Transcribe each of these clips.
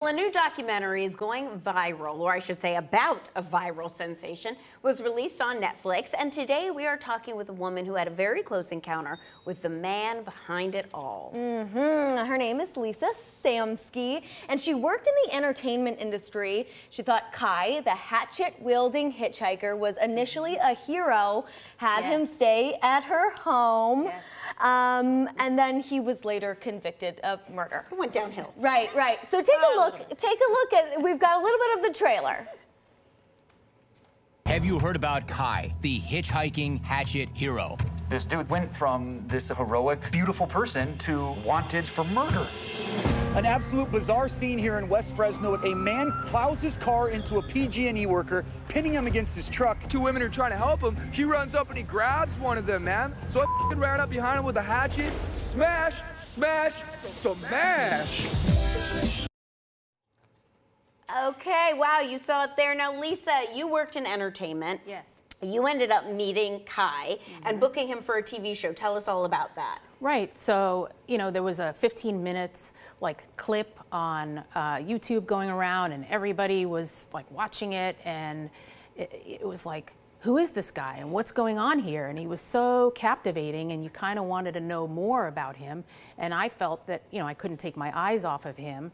Well, a new documentary is going viral, or I should say about a viral sensation, was released on Netflix, and today we are talking with a woman who had a very close encounter with the man behind it all. Her name is Lisa Samsky, and she worked in the entertainment industry. She thought Kai, the hatchet-wielding hitchhiker, was initially a hero, had him stay at her home, and then he was later convicted of murder. It went downhill. Right. So take a look at, we've got a little bit of the trailer. Have you heard about Kai, the hitchhiking hatchet hero? This dude went from this heroic, beautiful person to wanted for murder. An absolute bizarre scene here in West Fresno. A man plows his car into a PG&E worker, pinning him against his truck. Two women are trying to help him. He runs up and he grabs one of them, man. So I ran up behind him with a hatchet. Smash, smash, smash. Okay, wow, you saw it there. Now, Lisa, you worked in entertainment. Yes. You ended up meeting Kai and booking him for a TV show. Tell us all about that. Right. So, there was a 15 minutes clip on YouTube going around, and everybody was watching it, and it was like, who is this guy and what's going on here? And he was so captivating, and you kind of wanted to know more about him. And I felt that, I couldn't take my eyes off of him.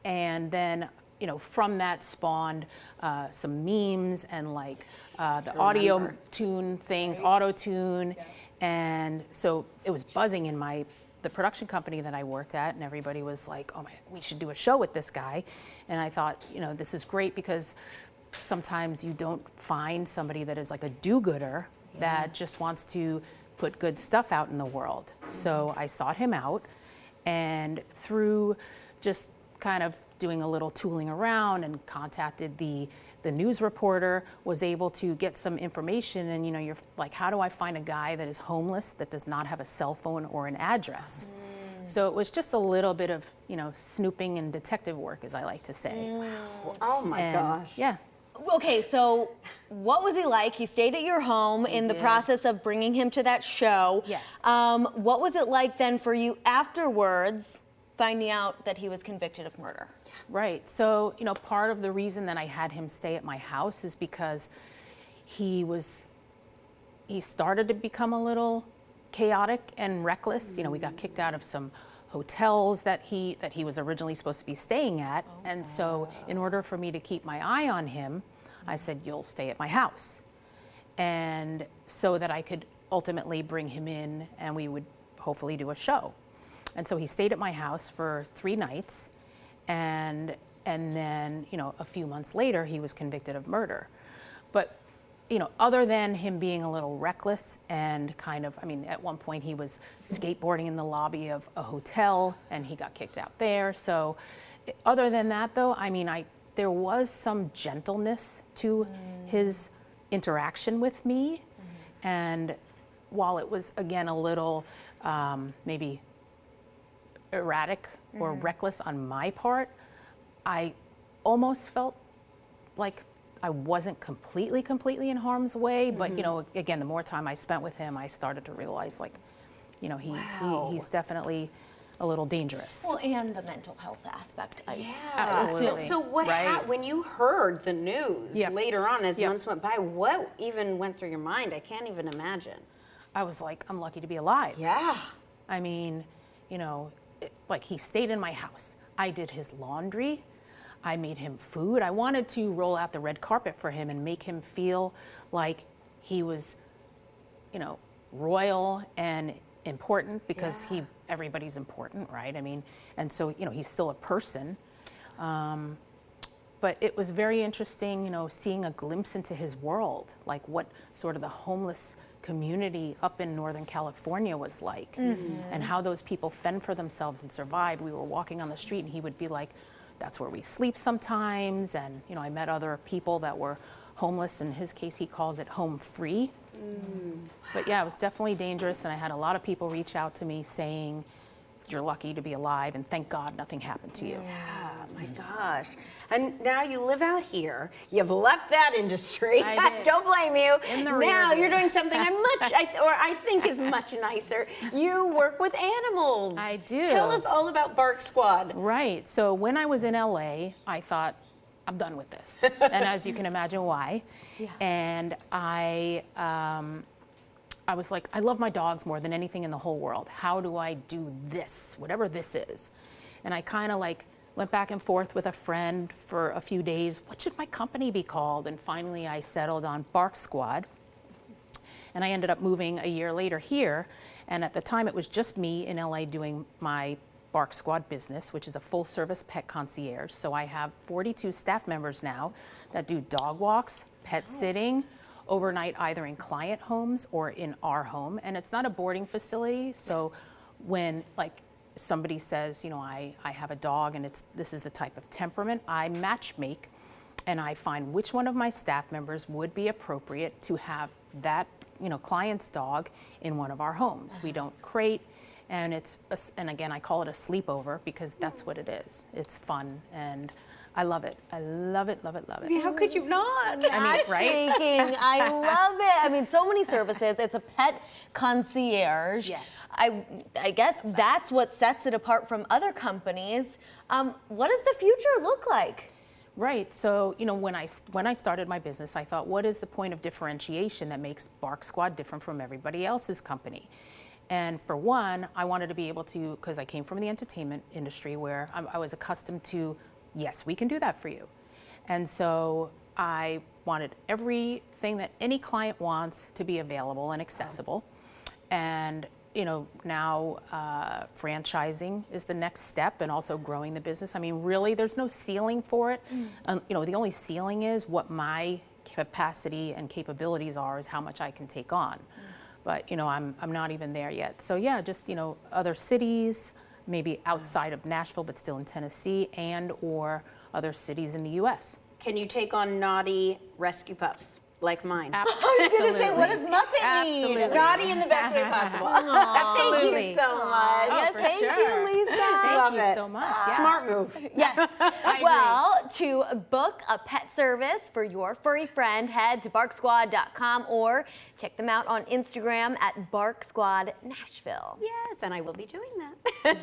And then, from that spawned some memes and the audio tune things, auto tune. And so it was buzzing in the production company that I worked at, and everybody was like, oh my, we should do a show with this guy. And I thought, this is great because sometimes you don't find somebody that is like a do-gooder that just wants to put good stuff out in the world. So I sought him out, and through just kind of doing a little tooling around and contacted the news reporter, was able to get some information. And you're like, how do I find a guy that is homeless, that does not have a cell phone or an address? So it was just a little bit of snooping and detective work, as I like to say. Oh my gosh. Yeah. Okay, so what was he like? He stayed at your home in the process of bringing him to that show. Yes. What was it like then for you afterwards, finding out that he was convicted of murder? Right. So, part of the reason that I had him stay at my house is because he started to become a little chaotic and reckless. We got kicked out of some hotels that he was originally supposed to be staying at. And so in order for me to keep my eye on him, I said, you'll stay at my house. And so that I could ultimately bring him in and we would hopefully do a show. And so he stayed at my house for 3 nights, and then, a few months later, he was convicted of murder. But, other than him being a little reckless and kind of, at one point he was skateboarding in the lobby of a hotel, and he got kicked out there. So, other than that, though, there was some gentleness to his interaction with me, and while it was, again, a little maybe erratic or reckless on my part, I almost felt like I wasn't completely in harm's way. But again, the more time I spent with him, I started to realize he's definitely a little dangerous. Well, and the mental health aspect. Absolutely. So what when you heard the news later on as months went by, what even went through your mind? I can't even imagine. I was like, I'm lucky to be alive. Yeah. He stayed in my house. I did his laundry. I made him food. I wanted to roll out the red carpet for him and make him feel like he was, royal and important, because everybody's important, right? And so, he's still a person. But it was very interesting, seeing a glimpse into his world, like what sort of the homeless community up in Northern California was like, and how those people fend for themselves and survive. We were walking on the street, and he would be like, that's where we sleep sometimes. And, I met other people that were homeless. In his case, he calls it home free. But yeah, it was definitely dangerous. And I had a lot of people reach out to me saying, you're lucky to be alive, and thank God nothing happened to you. Yeah. my gosh. And now you live out here. You've left that industry. I did. Don't blame you. In the now rear you're view. doing something I think is much nicer. You work with animals. I do. Tell us all about Bark Squad. Right. So when I was in LA, I thought, I'm done with this. And as you can imagine why. Yeah. And I was like, I love my dogs more than anything in the whole world. How do I do this, whatever this is? And I kind of like went back and forth with a friend for a few days. What should my company be called? And finally I settled on Bark Squad. And I ended up moving a year later here. And at the time it was just me in LA doing my Bark Squad business, which is a full service pet concierge. So I have 42 staff members now that do dog walks, pet sitting, overnight either in client homes or in our home. And it's not a boarding facility. So when like somebody says, you know, I have a dog and this is the type of temperament, I match make and I find which one of my staff members would be appropriate to have that, you know, client's dog in one of our homes. We don't crate. And and again, I call it a sleepover because that's what it is. It's fun and I love it. I love it, love it, love it. How could you not? I mean, right? Matchmaking. I love it. I mean, so many services. It's a pet concierge. Yes. I guess that's what sets it apart from other companies. What does the future look like? Right. So, you know, when I started my business, I thought, what is the point of differentiation that makes Bark Squad different from everybody else's company? And for one, I wanted to be able to, because I came from the entertainment industry where I was accustomed to, yes, we can do that for you. And so I wanted everything that any client wants to be available and accessible. And, you know, now franchising is the next step and also growing the business. I mean, really, there's no ceiling for it. You know, the only ceiling is what my capacity and capabilities are is how much I can take on. But, you know, I'm not even there yet. So yeah, just, you know, other cities, maybe outside of Nashville, but still in Tennessee and or other cities in the US. Can you take on naughty rescue pups like mine? I was going to say, what does Muppet need? Absolutely. Naughty in the best way possible. Thank you Absolutely. so much. Yes, for thank sure. you, Lisa. Thank you it. so much. Yeah. Smart move. Yes. I Well, to book a pet service for your furry friend, head to barksquad.com or check them out on Instagram at Bark Squad Nashville. Yes, and I will be doing that.